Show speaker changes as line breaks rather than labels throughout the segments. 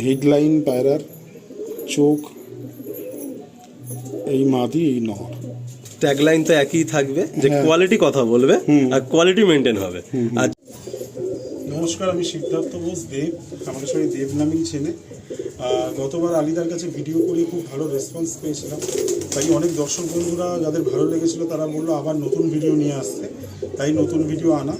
Headline পায়রার চোখ, এই মাদি এই নর।
ট্যাগলাইন তো একই থাকবে যে কোয়ালিটি কথা বলবে আর কোয়ালিটি মেনটেন হবে। আর
নমস্কার, আমি সিদ্ধার্থ বোস দেব, আমাকে সবাই দেব নামেই চেনে। গতবার আলিদার কাছে ভিডিও করে খুব ভালো রেসপন্স পেয়েছিলাম, তাই অনেক দর্শক বন্ধুরা যাদের ভালো লেগেছিল তারা বললো আবার নতুন ভিডিও নিয়ে আসতে, তাই নতুন ভিডিও আনা।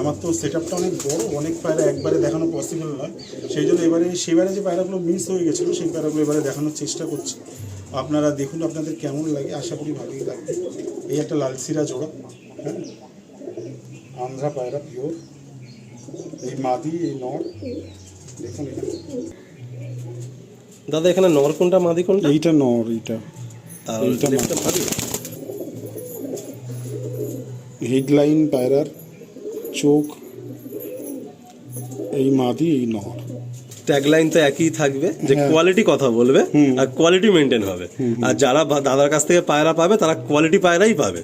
আমার তো সেট আপটা অনেক বড়, অনেক পায়রা একবারে দেখানো পসিবল নয়, সেই জন্য সেবারে যে পায়রাগুলো মিস হয়ে গেছিলো সেই পায়রাগুলো এবারে দেখানোর চেষ্টা করছি। আপনারা দেখুন আপনাদের কেমন লাগে, আশা করি ভালোই লাগবে। এই একটা লালসিরা জোড়া, হ্যাঁ, আন্ধ্রা পায়রা পিওর, এই মাদি এই নর। দেখুন এখানে
দাদা এখানে নর কোনটা মাদি কোনটা?
এইটা নর, এইটা
মাদি।
হেডলাইন পায়রার চোখ, এই মাদি এই নর।
ট্যাগলাইন তো একই থাকবে যে কোয়ালিটি কথা বলবে আর কোয়ালিটি মেনটেন হবে। আর যারা দাদার কাছ থেকে পায়রা পাবে তারা কোয়ালিটি পায়রাই পাবে।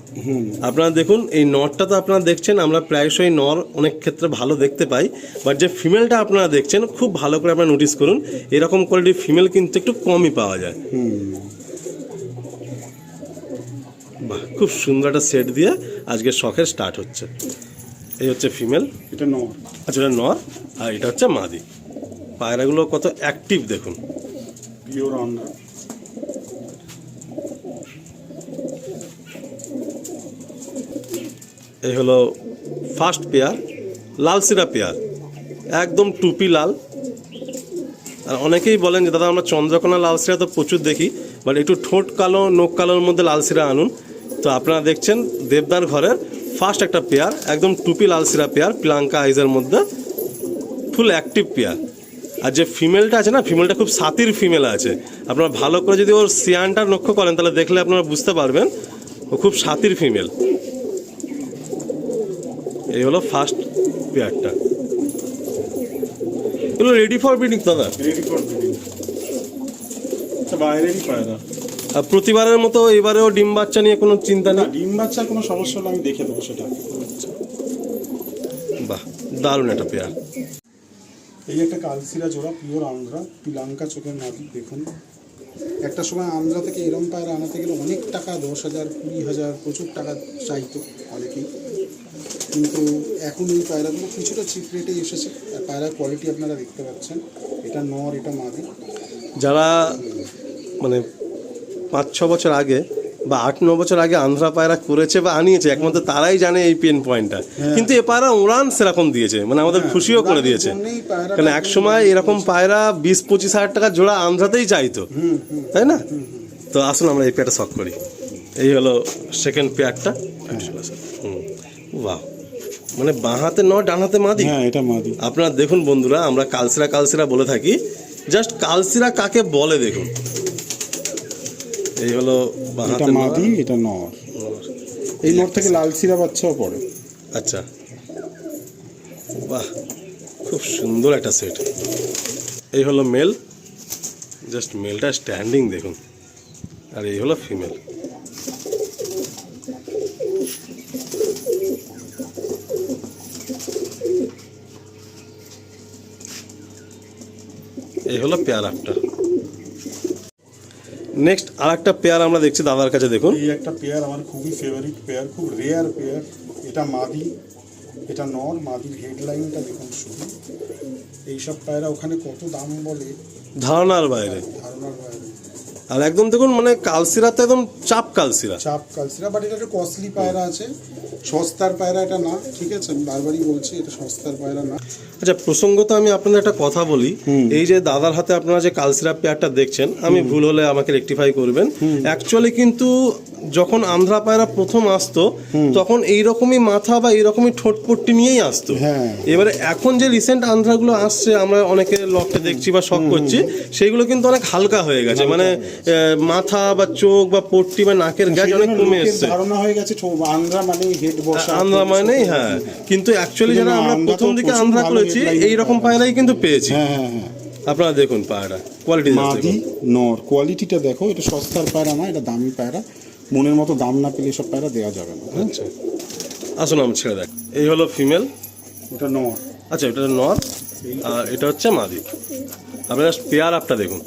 আপনারা দেখুন এই নরটা তো আপনারা দেখছেন, আমরা প্রায়শই নর অনেক ক্ষেত্রে ভালো দেখতে পাই, বাট যে ফিমেলটা আপনারা দেখছেন খুব ভালো করে আপনারা নোটিস করুন, এরকম কোয়ালিটির ফিমেল কিন্তু একটু কমই পাওয়া যায়। বাহ, খুব সুন্দর একটা সেট দিয়ে আজকে শখের স্টার্ট হচ্ছে। এই হচ্ছে ফিমেল,
এটা নর।
আচ্ছা এটা নর, আর এটা হচ্ছে মাদি। পায়রাগুলো কত অ্যাক্টিভ দেখুন,
পিওর আন্ধ্রা।
এই হলো ফার্স্ট পেয়ার, লালসিরা পেয়ার, একদম টুপি লাল। আর অনেকেই বলেন যে দাদা আমরা চন্দ্রকোনা লালসিরা তো প্রচুর দেখি, বাট একটু ঠোঁট কালো নোক কালোর মধ্যে লালসিরা আনুন। তো আপনারা দেখছেন দেবদার ঘরের ফার্স্ট একটা পেয়ার, একদম টুপি লালসিরা পেয়ার, প্লাঙ্কা আইজের মধ্যে, ফুল অ্যাক্টিভ পেয়ার। আর যে ফিমেলটা আছে না, ফিমেলটা খুব সাতির ফিমেল আছে। আপনারা ভালো করে যদি ওর সিয়ানটা লক্ষ্য করেন তাহলে দেখলে আপনারা বুঝতে পারবেন ও খুব সাতির ফিমেল। এই হলো ফার্স্ট পেয়ারটা। এগুলো রেডি ফর ব্রিডিং দাদা?
রেডি ফর ব্রিডিং, বাইরেরই পায়রা।
আর প্রতিবারের মতো এবারেও ডিম বাচ্চা নিয়ে কোনো চিন্তা নেই?
ডিম বাচ্চার কোনো সমস্যা হলে আমি দেখে দেবো সেটা।
বাহ, দারুণ একটা পেয়ার।
এই একটা কালসিরা জোড়া, পিওর আন্ধ্রা, পিলাঙ্কা চোখের মাদি। দেখুন একটা সময় আন্ধ্রা থেকে এরম পায়রা আনাতে গেলে অনেক টাকা, 10,000 20,000 প্রচুর টাকা চাইতো অনেকেই, কিন্তু এখন এই পায়রাগুলো কিছুটা চিপ রেটে এসেছে। আর পায়রার কোয়ালিটি আপনারা দেখতে পাচ্ছেন, এটা নর এটা মাদি।
যারা মানে 5-6 বছর আগে বা 8-9 বছর আগে আন্ধ্রা পায়রা করেছে বা আনিয়েছে, একমাত্র তারাই জানে এই পেন পয়েন্টটা। কিন্তু এ পায়রা উড়ান সেরকম দিয়েছে, মানে আমাদের খুশিও করে দিয়েছে। কারণ এক সময় এরকম পায়রা 20-25 হাজার টাকা জোড়া আন্ধ্রাতেই চাইতো, তাই না? তো আসুন আমরা এই পেয়ারটা শখ করি। এই হলো সেকেন্ড পেয়ারটা। বাহ, মানে বাঁ হাতে নয় ডান হাতে মাদি।
হ্যাঁ এটা মাদি।
আপনারা দেখুন বন্ধুরা, আমরা কালসিরা বলে থাকি, জাস্ট কালসিরা কাকে বলে দেখুন। এই হলো
এটা মাদি এটা নর। এই নর থেকে লালসিরা বাচ্চাও পড়ে।
আচ্ছা, বাহ, খুব সুন্দর একটা সেট। এই হলো মেল, জাস্ট মেলটা স্ট্যান্ডিং দেখুন। আর এই হলো ফিমেল। এই হলো পেয়ার একটা। নেক্সট আর একটা পেয়ার আমরা দেখছি দাদার কাছে। দেখুন
এই একটা পেয়ার আমার খুবই ফেভারিট পেয়ার, খুব রেয়ার পেয়ার। এটা মাদি এটা নর। মাদির হেডলাইনটা দেখুন শুধু। এইসব পায়রা ওখানে কত দাম বলে
ধারণার বাইরে,
ধারণার বাইরে।
আর একদম দেখুন মানে কালসিরা তো একদম চাপ কালসিরা,
বাট এটা একটা কস্টলি পায়রা আছে, সস্তার পায়রা এটা না, ঠিক আছে? আমি বারবারই বলছি এটা সস্তার পায়রা না।
আচ্ছা, প্রসঙ্গত আমি আপনাদের একটা কথা বলি। এই যে দাদার হাতে আপনারা যে কালসিরা পেয়ারটা দেখছেন, আমি ভুল হলে আমাকে রেকটিফাই করবেন। অ্যাকচুয়ালি কিন্তু যখন আন্ধ্রা পায়রা প্রথম আসতো তখন এইরকমই মাথা বা এইরকমই ঠোঁটপট্টি নিয়েই আসতো। এবারে এখন যে রিসেন্ট আন্ধ্রাগুলো আসছে, আমরা অনেকে লককে দেখছি বা শখ করছি, সেইগুলো কিন্তু অনেক হালকা হয়ে গেছে, মানে মাথা বা চোখ বা পট্টি বা নাকের গ্যাজ অনেক কমে এসছে।
ধারণা হয়ে গেছে আন্ধ্রা মানেই হেড বসা,
আন্ধ্রা মানেই, হ্যাঁ। কিন্তু অ্যাকচুয়ালি যারা আমরা প্রথম দিকে আন্ধ্রা করেছি এইরকম পায়রাই কিন্তু পেয়েছি। আপনারা দেখুন পায়রা কোয়ালিটি,
মাদি নর কোয়ালিটিটা দেখো। এটা সস্তার পায়রা না, এটা দামি পায়রা। মনের মতো দাম না পেলে সব পায়রা দেওয়া যাবে না।
আচ্ছা, আসুন আমি ছেড়ে দেখ। এই হলো ফিমেল,
এটা নর।
আচ্ছা এটা নর, আর এটা হচ্ছে মাদি। আপনারা পেয়ার আপটা দেখুন।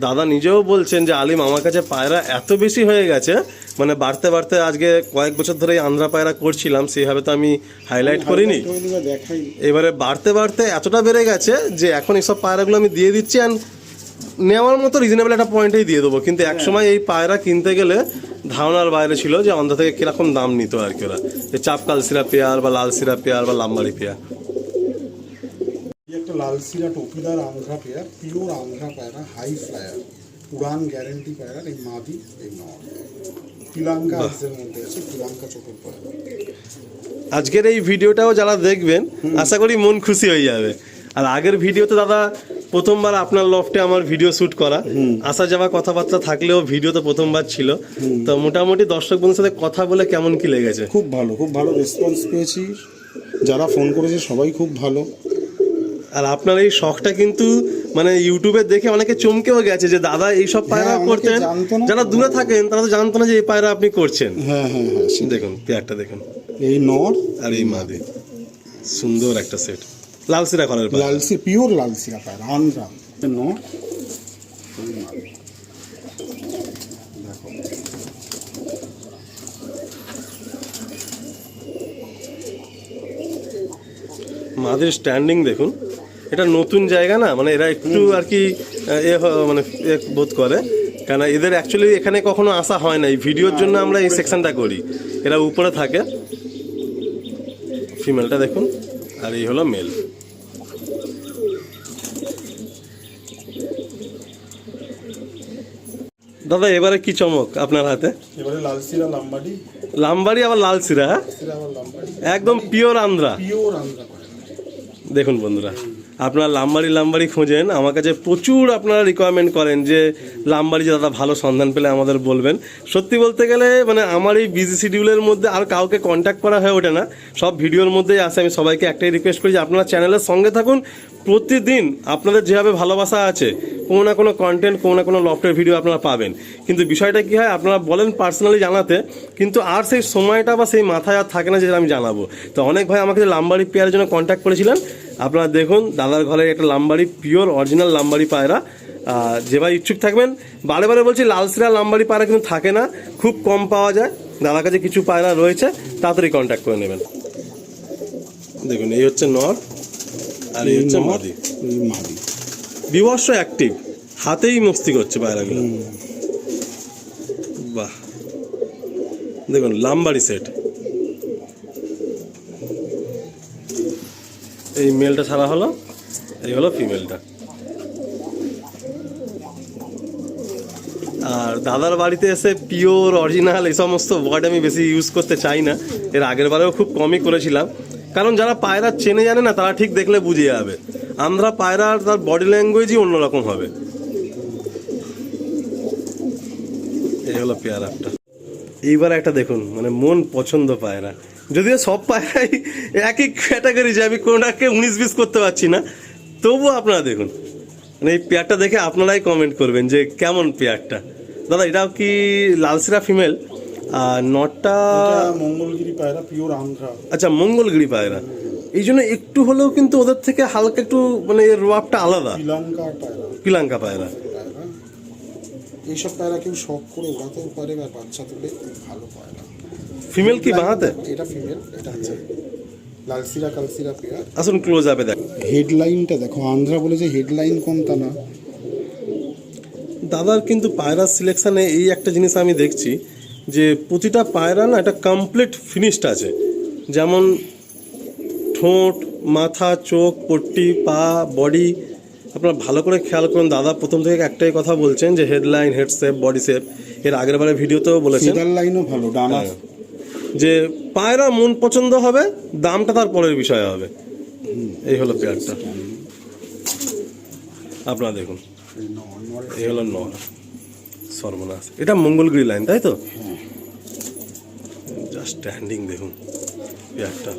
দাদা নিজেও বলছেন যে আলিম আমার কাছে পায়রা এত বেশি হয়ে গেছে, মানে বাড়তে বাড়তে আজকে কয়েক বছর ধরে আন্ধ্রা পায়রা করছিলাম, সেইভাবে তো আমি হাইলাইট করিনি,
দেখাই।
এবারে বাড়তে বাড়তে এতটা বেড়ে গেছে যে এখন এইসব পায়রাগুলো আমি দিয়ে দিচ্ছি, অ্যান্ড নেওয়ার মতো রিজনেবল একটা পয়েন্টেই দিয়ে দেবো। কিন্তু একসময় এই পায়রা কিনতে গেলে ধারণার বাইরে ছিল যে অন্ধ্র থেকে কীরকম দাম নিত আর কি ওরা, এই চাপ কালসিরা পেয়ার বা লাল সিরা পেয়ার বা লাম্বাড়ি পেয়ার।
একটা লাল সিরা টপিদার আন্ধ্রা পেয়ার, পিওর আন্ধ্রা পায়রা, হাই ফ্লায়ার, উড়ান গ্যারেন্টি পায়রা। এই মাদি, এই নর, পিলাঙ্কা এর মধ্যে আছে, পিলাঙ্কা চোখের পায়রা।
আজকের এই ভিডিওটাও যারা দেখবেন আশা করি মন খুশি হয়ে যাবে। আর আগের ভিডিওতে দাদা প্রথমবার আপনার লফটে আমার ভিডিও শুট করা, আসা যাওয়া কথাবার্তা থাকলেও ভিডিও তো প্রথমবার ছিল, তো মোটামুটি দর্শক বন্ধুর সাথে কথা বলে কেমন কি লেগেছে?
খুব ভালো, খুব ভালো রেসপন্স পেয়েছি, যারা ফোন করেছে সবাই খুব ভালো।
আর আপনার এই শখটা কিন্তু মানে ইউটিউবে দেখে অনেকে চমকেও গেছে যে দাদা এইসব পায়রা
অনেকে
করতেন,
জানতো না।
যারা দূরে থাকেন তারা তো জানতো না যে এই পায়রা আপনি করছেন।
হ্যাঁ হ্যাঁ হ্যাঁ,
দেখুন পেয়ারটা দেখুন,
এই নর
আর এই মাদি, সুন্দর একটা সেট, লাল সিরা করার
লাল সিরা, পিওর লাল সিরা পায়রা আন্ধ্রা। নর, এই মাদি। দেখো
মাদির স্ট্যান্ডিং দেখুন, এটা নতুন জায়গা না, মানে এরা একটু আর কি মানে বোধ করে, কেন এদের অ্যাকচুয়ালি এখানে কখনো আসা হয় না, এই ভিডিওর জন্য আমরা এই সেকশনটা করি। এরা উপরে থাকে, ফিমেলটা দেখুন, আর এই হলো মেল। দাদা এবারে কি চমক আপনার হাতে?
এবারে লাল সিরা লাম্বাডি,
লাম্বাড়ি আবার লাল সিরা, হ্যাঁ
সিরা আবার লাম্বাডি,
একদম পিওর আন্ধ্রা।
পিওর আন্ধ্রা পায়রা।
দেখুন বন্ধুরা, আপনারা লাম্বাড়ি খোঁজেন, আমার কাছে প্রচুর আপনারা রিকোয়ারমেন্ট করেন যে লাম্বাড়ি যে দাদা ভালো সন্ধান পেলে আমাদের বলবেন। সত্যি বলতে গেলে মানে আমার এই বিজি শিডিউলের মধ্যে আর কাউকে কন্ট্যাক্ট করা হয়ে ওঠে না, সব ভিডিওর মধ্যেই আসে। আমি সবাইকে একটাই রিকোয়েস্ট করি যে আপনারা চ্যানেলের সঙ্গে থাকুন, প্রতিদিন আপনাদের যেভাবে ভালোবাসা আছে কোনো না কোনো কন্টেন্ট, কোনো না কোনো লফটের ভিডিও আপনারা পাবেন। কিন্তু বিষয়টা কী হয়, আপনারা বলেন পার্সোনালি জানাতে, কিন্তু আর সেই সময়টা বা সেই মাথায় আর থাকে না যে আমি জানাবো। তো অনেক ভাই আমাকে লাম্বাড়ি পেয়ারের জন্য কন্ট্যাক্ট করেছিলেন, আপনারা দেখুন দাদার ঘরে একটা লাম্বাড়ি, পিওর অরিজিনাল লাম্বাড়ি পায়রা। যে ভাই ইচ্ছুক থাকবেন, বারে বারে বলছি লাল সিরা লাম্বাড়ি পায়রা কিন্তু থাকে না, খুব কম পাওয়া যায়। দাদার কাছে কিছু পায়রা রয়েছে, তাড়াতাড়ি কন্ট্যাক্ট করে নেবেন। দেখুন এই হচ্ছে নর, আর এই হচ্ছে মাদি।
মাদি
বিবর্ষ অ্যাক্টিভ, হাতেই মস্তি করছে পায়রাগুলো। বাহ, দেখুন লাম্বাড়ি সেট। এই মেলটা ছাড়া হলো, এই হলো ফিমেলটা। আর দাদার বাড়িতে এসে পিওর অরিজিনাল এই সমস্ত ওয়ার্ড আমি বেশি ইউজ করতে চাই না, এর আগের বারেও খুব কমই করেছিলাম, কারণ যারা পায়রা চেনে জানে না তারা ঠিক দেখলে বুঝে যাবে। আন্ধ্রা পায়রার তার বডি ল্যাঙ্গুয়েজই অন্যরকম হবে। এই হলো পেয়ার একটা। এইবার একটা দেখুন, মানে মন পছন্দ পায়রা, যদিও সব পায়রাই একই ক্যাটাগরি, যে আমি কোনটাকে 19-20 করতে পারছি না, তবুও আপনারা দেখুন, মানে এই পেয়ারটা দেখে আপনারাই কমেন্ট করবেন যে কেমন পেয়ারটা। দাদা এটাও কি লালসিরা ফিমেল? আর নটটা
মঙ্গলগিরি পায়রা, পিওর আন্ধ্রা।
আচ্ছা, মঙ্গলগিরি পায়রা, এই জন্য একটু হলেও কিন্তু ওদের থেকে হালকা একটু মানে এর রোয়াবটা আলাদা।
পিলাঙ্কা পায়রা,
পিলাঙ্কা পায়রা।
এইসব পায়রা কেউ শখ করে উড়াতেও পারে বা বাচ্চা তুলে, খুব ভালো পায়রা।
ফিমেল কি বাঁহাতে?
এটা ফিমেল, এটা হচ্ছে লালসিরা কালসিরা পেয়ার।
আসুন ক্লোজ আপে দেখ।
হেডলাইনটা দেখো, আন্ধ্রা বলে যে হেডলাইন কম তা না।
দাদার কিন্তু পায়রা সিলেকশানে এই একটা জিনিস আমি দেখছি যে প্রতিটা পায়রা না একটা কমপ্লিট ফিনিশড আছে, যেমন ঠোঁট, মাথা, চোখ, পট্টি, পা, বডি। আপনারা ভালো করে খেয়াল করুন, দাদা প্রথম থেকে একটাই কথা বলছেন যে headline, head shape, body shape. এর আগের বারে ভিডিওতেও বলেছেন
ফিদার লাইনও ভালো, ডানা।
যে পায়রা মন পছন্দ হবে, দামটা তার পরের বিষয় হবে। এই হলো পেয়ারটা, আপনারা দেখুন, এই হলো নর। সর্বনাশ, এটা মঙ্গলগিরি লাইন তাই তো? জাস্ট স্ট্যান্ডিং দেখুন পেয়ারটা,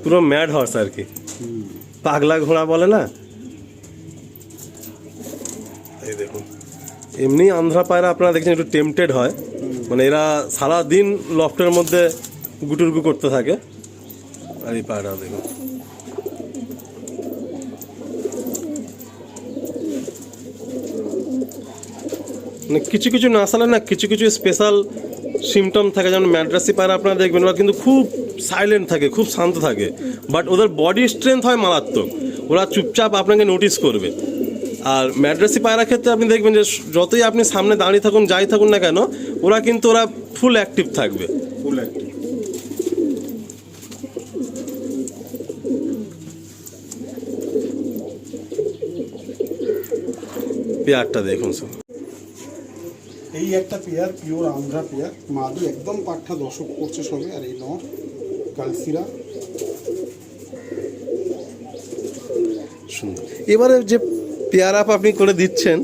পুরো ম্যাড হর্স আর কি, পাগলা ঘোড়া বলে না। এই দেখুন, এমনি আন্ধ্রা পায়রা আপনারা দেখছেন একটু টেম্পটেড হয়, মানে এরা সারা দিন লফটের মধ্যে গুটুরগু করতে থাকে, আর এই পায়রাও দেখুন। মানে কিছু কিছু নাসালে না কিছু কিছু স্পেশাল সিমটম থাকে, যেমন ম্যাড্রাসি পায়রা আপনারা দেখবেন ওরা কিন্তু খুব সাইলেন্ট থাকে, খুব শান্ত থাকে, বাট ওদের বডি স্ট্রেংথ হয় মারাত্মক, ওরা চুপচাপ আপনাকে নোটিস করবে। আর ম্যাড্রাসি পায়রার ক্ষেত্রে আপনি দেখবেন যে যতই আপনি সামনে দাঁড়িয়ে থাকুন যাই থাকুন না কেন, ওরা কিন্তু ফুল অ্যাক্টিভ থাকবে।
Full active.
পেয়ারটা দেখুন স্যার,
এই একটা পেয়ার পিওর আন্ধ্রা পেয়ার, মাদি একদম পাঠা দশক করছে সবে। আর এই নর কালসিরা।
সুন্দর। এবারে যে পেয়ার আপ আপনি করে দিচ্ছেন,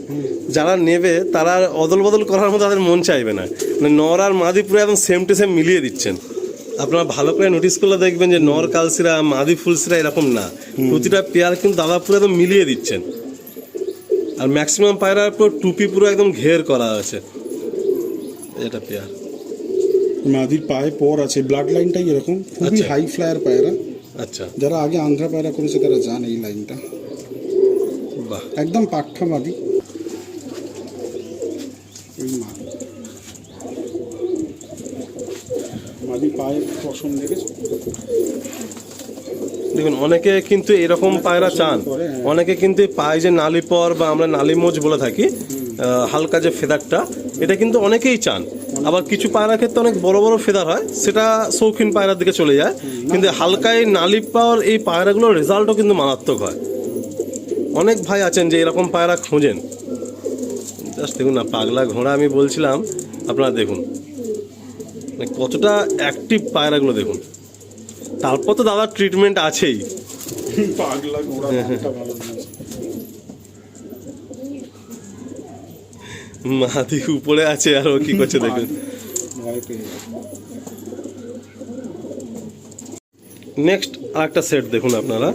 যারা নেবে তারা অদল বদল করার মতো তাদের মন চাইবে না, মানে নর আর মাদি পুরো একদম সেম টু সেম মিলিয়ে দিচ্ছেন। আপনারা ভালো করে নোটিস করলে দেখবেন যে নর কালসিরা মাদি ফুলসিরা এরকম না, প্রতিটা পেয়ার কিন্তু দাদা পুরো একদম মিলিয়ে দিচ্ছেন। আর ম্যাক্সিমাম পায়রার পুরো টুপি পুরো একদম ঘের করা আছে। এটা পেয়ার
মাদির পায়ে পর আছে, ব্লাড লাইনটাই এরকম, খুবই
আচ্ছা।
হাই ফ্লায়ার পায়রা।
আচ্ছা,
যারা আগে আন্ধ্রা পায়রা করেছে তারা জানে এই লাইনটা।
বাহ,
একদম পাঠা মাদি। এই মাদি, মাদি পায়ে পশম দেখেছো?
দেখুন অনেকে কিন্তু এরকম পায়রা চান, অনেকে কিন্তু পায়ে যে নালিপর বা আমরা নালিমোজ বলে থাকি, হালকা যে ফেদারটা, এটা কিন্তু অনেকেই চান। আবার কিছু পায়রার ক্ষেত্রে অনেক বড় বড় ফেদার হয়, সেটা শৌখিন পায়রার দিকে চলে যায়, কিন্তু হালকায় নালি পাওয়ার এই পায়রাগুলোর রেজাল্টও কিন্তু মারাত্মক হয়। অনেক ভাই আছেন যে এরকম পায়রা খোঁজেন। জাস্ট দেখুন না, পাগলা ঘোড়া আমি বলছিলাম, আপনারা দেখুন মানে কতটা অ্যাক্টিভ পায়রাগুলো দেখুন। তারপর তো দাদার ট্রিটমেন্ট আছেই।
পাগলা ঘোড়া নামটা ভালো জিনিস।
মাদি উপরে আছে আর ও কি করছে দেখুন।
ভয় পেয়ে গেছে।
নেক্সট আরেকটা সেট দেখুন আপনারা,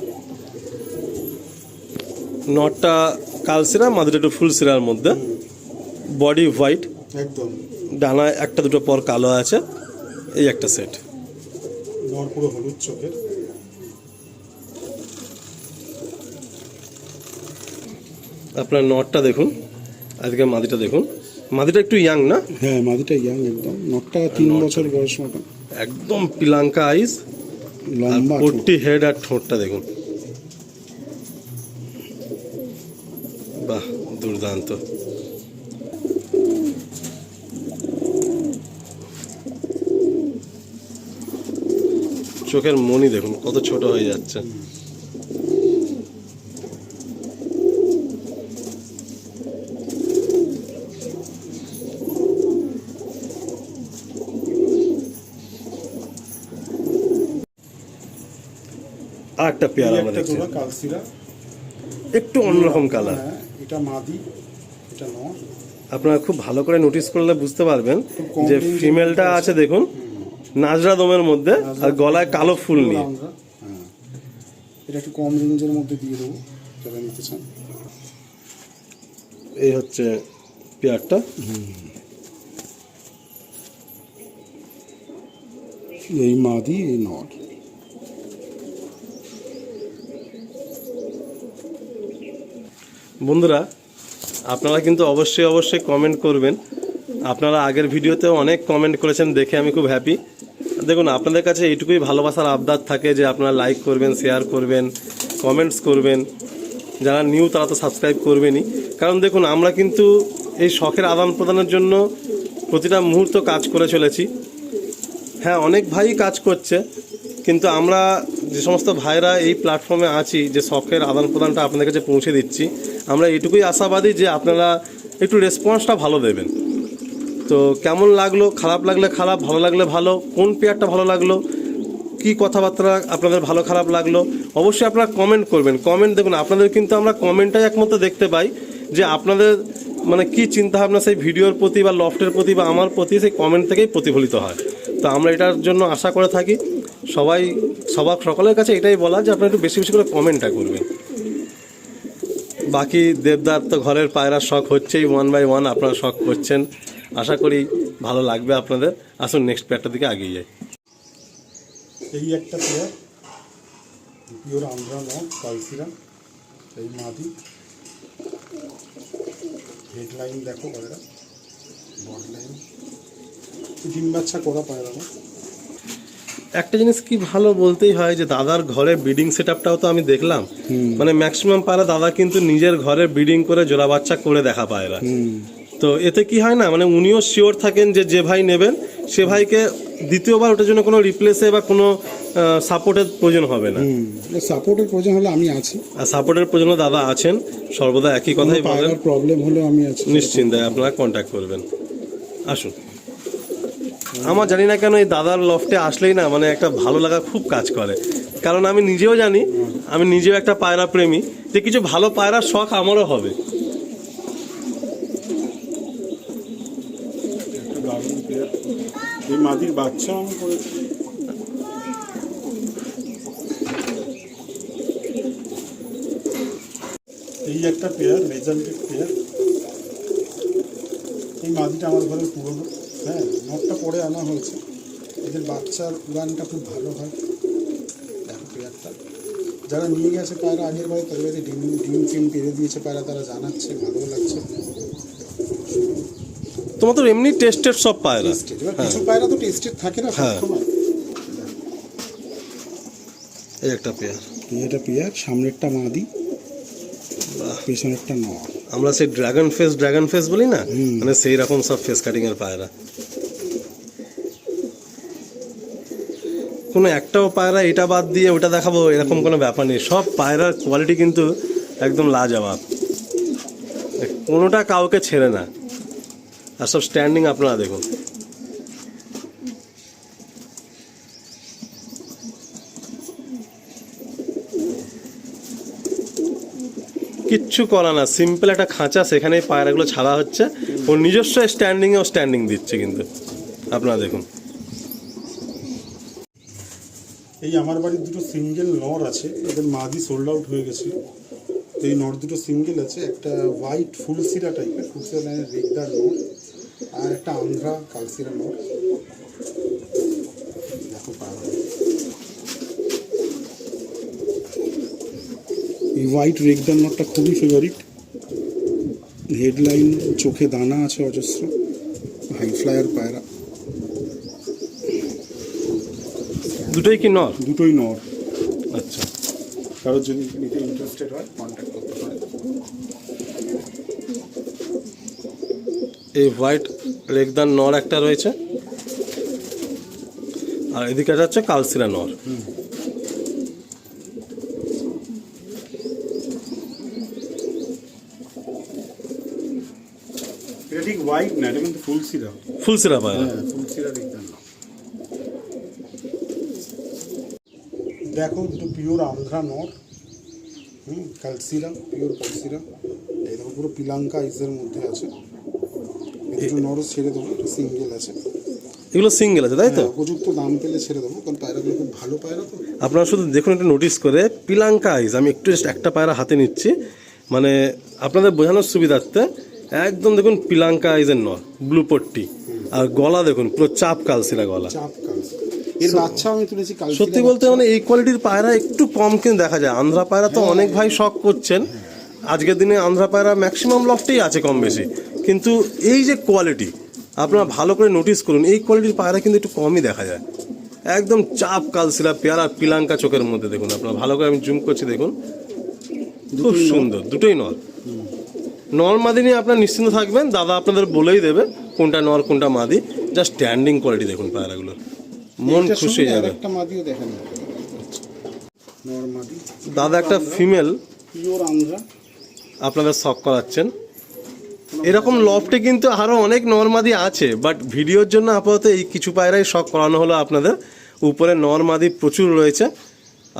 নটটা কালসিরা, মাদিটা একটু ফুল সিরার মধ্যে, বডি হোয়াইট,
একদম
ডানায় একটা দুটো পর কালো আছে। এই একটা সেট।
নর পুরো হলুদ চোখের।
আপনার নটটা দেখুন, আজকে মাদিটা দেখুন, মাদিটা একটু ইয়াং না?
হ্যাঁ মাদিটা ইয়াং একদম। নটটা 3 বছর বয়স মতো।
একদম পিলাঙ্কা আইস,
লম্বা ঠোঁট।
পট্টি হেড আর ঠোঁটটা দেখুন, বাহ দুর্দান্ত। চোখের মনি দেখুন কত ছোট হয়ে যাচ্ছে। আর একটা পেয়ার আমরা দেখছি,
কালসিরা,
একটু অন্যরকম কালার।
হ্যাঁ এটা মাদি, এটা নর।
আপনারা খুব ভালো করে নোটিস করলে বুঝতে পারবেন
কম
যে
range-এর
ফিমেলটা
মধ্যে
আছে দেখুন নাজরা দমের মধ্যে, আর গলায় কালো ফুল নিয়ে।
হ্যাঁ এটা একটু কম রেঞ্জের মধ্যে দিয়ে দেবো যারা নিতে চান।
এই হচ্ছে পেয়ারটা।
এই মাদি, এই নর।
বন্ধুরা আপনারা কিন্তু অবশ্যই অবশ্যই কমেন্ট করবেন। আপনারা আগের ভিডিওতেও অনেক কমেন্ট করেছেন, দেখে আমি খুব হ্যাপি। দেখুন আপনাদের কাছে এইটুকুই ভালোবাসার আবদার থাকে যে আপনারা লাইক করবেন, শেয়ার করবেন, কমেন্টস করবেন। যারা নিউ তারা তো সাবস্ক্রাইব করবেনই, কারণ দেখুন আমরা কিন্তু এই শখের আদান প্রদানের জন্য প্রতিটা মুহূর্ত কাজ করে চলেছি। হ্যাঁ অনেক ভাই কাজ করছে, কিন্তু আমরা যে সমস্ত ভাইরা এই প্ল্যাটফর্মে আছি, যে শখের আদান প্রদানটা আপনাদের কাছে পৌঁছে দিচ্ছি, আমরা এটুকুই আশাবাদী যে আপনারা একটু রেসপন্সটা ভালো দেবেন। তো কেমন লাগলো, খারাপ লাগলে খারাপ, ভালো লাগলে ভালো, কোন পেয়ারটা ভালো লাগলো, কি কথাবার্তা আপনাদের ভালো খারাপ লাগলো, অবশ্যই আপনারা কমেন্ট করবেন। কমেন্ট দেখুন, আপনাদের কিন্তু আমরা কমেন্টটাই একমাত্র দেখতে পাই যে আপনাদের মানে কি চিন্তাভাবনা সেই ভিডিওর প্রতি বা লফটের প্রতি বা আমার প্রতি, সেই কমেন্ট থেকেই প্রতিফলিত হয়। তো আমরা এটার জন্য আশা করে থাকি সকলের কাছে এটাই বলা যে আপনারা একটু বেশি বেশি করে কমেন্টটা করবেন। বাকি দেবদার তো ঘরের পায়রার শখ হচ্ছেই, 1 বাই 1 আপনারা শখ করছেন, আশা করি ভালো লাগবে আপনাদের। আসুন নেক্সট পেয়ারটার দিকে এগিয়ে যাই।
এই একটা পেয়ার পিওর আন্ধ্রা নর কালসিরা, এই মাদি। হেডলাইন দেখো পায়রা, বড লাইন, ডিম বাচ্চা করা পায়রা না।
একটা জিনিস কি ভালো বলতেই হয় যে দাদার ঘরে ব্রিডিং সেট আপটাও তো আমি দেখলাম, মানে ম্যাক্সিমাম পায়রা দাদা কিন্তু নিজের ঘরে ব্রিডিং করে জোড়া বাচ্চা করে দেখা পায়রা। তো এতে কি হয় না, মানে উনিও শিওর থাকেন যে যে ভাই নেবেন সে ভাইকে দ্বিতীয়বার ওটার জন্য কোনো রিপ্লেসে বা কোনো সাপোর্টের প্রয়োজন হবে না।
সাপোর্টের প্রয়োজন হলে আমি আছি,
আর সাপোর্টের প্রয়োজন দাদা আছেন, সর্বদা একই কথাই বলেন,
পায়রার প্রবলেম হলে আমি আছি।
নিশ্চিন্তে আপনারা কন্ট্যাক্ট করবেন। আসুন, আমার জানি না কেন এই দাদার লফটে আসলেই না মানে একটা ভালো লাগা খুব কাজ করে, কারণ আমি নিজেও জানি, আমি নিজেও একটা পায়রা প্রেমী, যে কিছু ভালো পায়রার শখ আমারও হবে।
একটা দারুণ পেয়ার, এই মাদির বাচ্চা আমি করেছি। এই একটা পেয়ার, রেজাল্টেড পেয়ার। এই মাদিটা আমার ঘরে পুরনো, হ্যাঁ নটটা পরে আনা হয়েছে। এদের বাচ্চার উড়ানটা খুব ভালো হয়। দেখো পেয়ারটা, যারা নিয়ে গেছে পায়রা আগের বারে তাদের বাড়ি ডিম ফিম পেরে দিয়েছে পায়রা, তারা জানাচ্ছে, ভালো লাগছে।
তোমার তো এমনি টেস্টেড সব পায়রা।
টেস্টেড, এবার কিছু পায়রা তো টেস্টেড থাকে না সবসময়।
এই একটা পেয়ার,
এটা পেয়ার, সামনেরটা মাদি, পেছনেরটা নর।
আমরা সেই ড্রাগন ফেস বলি না, মানে সেই রকম সব ফেস কাটিং এর পায়রা। কোনো একটাও পায়রা এটা বাদ দিয়ে ওটা দেখাবো এরকম কোনো ব্যাপার নেই, সব পায়রার কোয়ালিটি কিন্তু একদম লাজবাব, কোনোটা কাউকে ছেড়ে না। আর সব স্ট্যান্ডিং আপনারা দেখুন। কিচ্ছু করা না, সিম্পল একটা খাঁচা, সেখানেই পায়রাগুলো ছাড়া হচ্ছে, ওর নিজস্ব স্ট্যান্ডিংয়েও স্ট্যান্ডিং দিচ্ছে কিন্তু আপনারা দেখুন।
এই আমার বাড়ির দুটো সিঙ্গেল নর আছে, এদের মাদি সোল্ড আউট হয়ে গেছিল। তো এই নর দুটো সিঙ্গেল আছে, একটা হোয়াইট ফুলসিরা টাইপের, ফুলসিরা লাইনের রেগদার নর, আর একটা আন্ধ্রা কালসিরা নর। দেখো পায়রা,
এই হোয়াইট রেগদার নটটা খুবই ফেভারিট। হেডলাইন, চোখে দানা আছে অজস্র, হাই ফ্লায়ার পায়রা।
দুটোই কি নর?
দুটোই নর।
আচ্ছা,
কারোর যদি নিতে ইন্টারেস্টেড হয় কন্ট্যাক্ট করতে পারে।
এই হোয়াইট রেগদার নর একটা রয়েছে, আর এদিকে হচ্ছে কালসিরা নর।
এটা ঠিক হোয়াইট না, এটা কিন্তু ফুলসিরা।
ফুলসিরা পায়রা।
হ্যাঁ, ফুলসিরা রেগদার নর। দেখো দুটো পিওর আন্ধ্রা নর, কালসিরা, পিওর কালসিরা। এই দেখো পুরো পিলাঙ্কা আইসের মধ্যে আছে। এই দুটো নরও ছেড়ে দেবো, এটা সিঙ্গেল আছে।
এগুলো সিঙ্গেল আছে তাই তো?
হ্যাঁ, উপযুক্ত দাম পেলে ছেড়ে দেবো, কারণ পায়রাগুলো খুব ভালো পায়রা তো।
আপনারা শুধু দেখুন, একটু নোটিস করে পিলাঙ্কা আইস, আমি একটু just একটা পায়রা হাতে নিচ্ছি, মানে আপনাদের বোঝানোর সুবিধার্থে। একদম দেখুন পিলাঙ্কা আইসের নর, ব্লু পট্টি, আর গলা দেখুন পুরো চাপ কালসিরা গলা।
চাপ কালসিরা, এর বাচ্চা আমি তুলেছি কালসিরা।
সত্যি বলতে মানে এই কোয়ালিটির পায়রা একটু কম কিন্তু দেখা যায়। আন্ধ্রা পায়রা তো অনেক ভাই শখ করছেন, আজকের দিনে আন্ধ্রা পায়রা ম্যাক্সিমাম লফটেই আছে কম বেশি, কিন্তু এই যে কোয়ালিটি আপনারা ভালো করে নোটিস করুন, এই কোয়ালিটির পায়রা কিন্তু একটু কমই দেখা যায়। একদম চাপ কালসিরা পেয়ারা, পিলাঙ্কা চোখের মধ্যে দেখুন, আপনারা ভালো করে আমি জুম করছি দেখুন, খুব সুন্দর। দুটোই নর। নর মাদি নিয়ে আপনারা নিশ্চিন্ত থাকবেন, দাদা আপনাদের বলেই দেবে কোনটা নর কোনটা মাদি। জাস্ট স্ট্যান্ডিং কোয়ালিটি দেখুন পায়রাগুলোর, মন খুশি হয়ে যাবে।
একটা মাদিও দেখেন, নর মাদি।
দাদা একটা ফিমেল
পিওর আন্ধ্রা
আপনাদের শখ করাচ্ছেন। এরকম লফটে কিন্তু আরও অনেক নরমাদি আছে, বাট ভিডিওর জন্য আপাতত এই কিছু পায়রাই শখ করানো হলো আপনাদের। উপরে নরমাদি প্রচুর রয়েছে,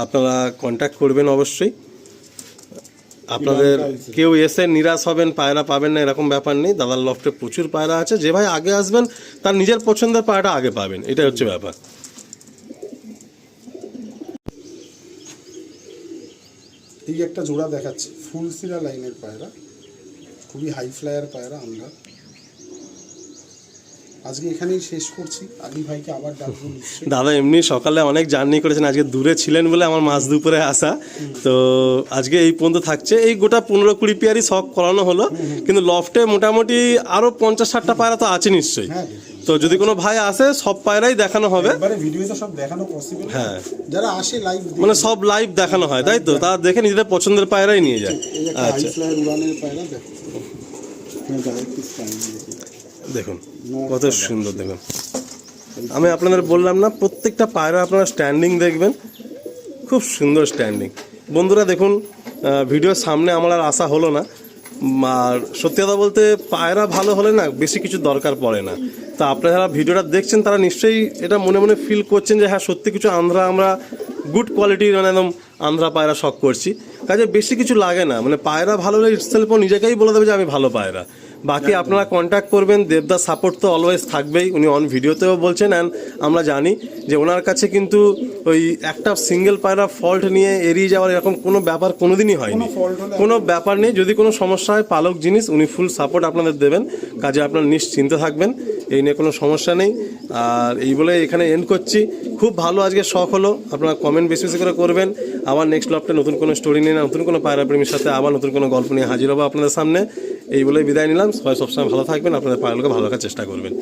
আপনারা কন্ট্যাক্ট করবেন অবশ্যই। আপনাদের কেউ এসে নিরাশ হবেন পায়রা পাবেন না এরকম ব্যাপার নেই, দাদার লফটে প্রচুর পায়রা আছে। যে ভাই আগে আসবেন তার নিজের পছন্দের পায়রাটা আগে পাবেন, এটাই হচ্ছে ব্যাপার।
এই একটা জোড়া দেখাচ্ছি, ফুলসিরা লাইনের পায়রা, খুবই হাই ফ্লায়ার পায়রা আমরা। আজকে এখানেই শেষ করছি। আলী ভাইকে আবার ডাকবো নিশ্চয়ই।
দাদা এমনি সকালে অনেক জার্নি করেছেন, আজকে দূরে ছিলেন বলে আমার মাঝ দুপুরে আসা। তো আজকে এই পর্যন্ত থাকছে, এই গোটা 15-20 পেয়ারই শখ করানো হলো, কিন্তু লফটে মোটামুটি আরো 50-60টা পায়রা তো আছে নিশ্চয়ই।
হ্যাঁ,
তো যদি কোনো ভাই আসে সব পায়রাই দেখানো হবে।
একবারে ভিডিওতে সব দেখানো পসিবল।
হ্যাঁ,
যারা আসে লাইভ
মানে সব লাইভ দেখানো হয়, তাই তো? তারা দেখে নিজেদের পছন্দের পায়রাই নিয়ে যায়।
হাই
আচ্ছা
ফ্লায়ার উড়ানের পায়রা দেখো। হ্যাঁ, দাদা একটু স্টাইল দেখি।
দেখুন কত সুন্দর, দেখুন আমি আপনাদের বললাম না, প্রত্যেকটা পায়রা আপনারা স্ট্যান্ডিং দেখবেন, খুব সুন্দর স্ট্যান্ডিং। বন্ধুরা দেখুন, ভিডিওর সামনে আমার আর আসা হলো না, আর সত্যি কথা বলতে পায়রা ভালো হলে না বেশি কিছু দরকার পড়ে না। তা আপনারা যারা ভিডিওটা দেখছেন তারা নিশ্চয়ই এটা মনে মনে ফিল করছেন যে হ্যাঁ সত্যি কিছু আমরা গুড কোয়ালিটির মানে একদম আন্ধ্রা পায়রা শখ করছি, কাজে বেশি কিছু লাগে না। মানে পায়রা ভালো হলে ইটসেলফ নিজেকেই বলে দেবে যে আমি ভালো পায়রা। বাকি আপনারা কন্ট্যাক্ট করবেন, দেবদার সাপোর্ট তো অলওয়েজ থাকবেই, উনি অন ভিডিওতেও বলছেন। অ্যান্ড আমরা জানি যে ওনার কাছে কিন্তু ওই একটা সিঙ্গেল পায়রা ফল্ট নিয়ে এড়িয়ে যাওয়ার এরকম কোনো ব্যাপার কোনোদিনই হয়নি, কোনো ব্যাপার নেই। যদি কোনো সমস্যা হয় পালক জিনিস উনি ফুল সাপোর্ট আপনাদের দেবেন, কাজে আপনারা নিশ্চিন্তে থাকবেন, এই নিয়ে কোনো সমস্যা নেই। আর এই বলে এখানে এন্ড করছি। খুব ভালো আজকে শখ হলো, আপনারা কমেন্ট বেশি বেশি করে করবেন। আবার নেক্সট লফটে নতুন কোনো স্টোরি নিয়ে, নতুন কোনো পায়রা প্রেমীর সাথে আবার নতুন কোনো গল্প নিয়ে হাজির হবো আপনাদের সামনে। এই বলে বিদায় নিলাম। সবাই সবসময় ভালো থাকবেন, আপনাদের পায়রাগুলোকে ভালো রাখার চেষ্টা করবেন।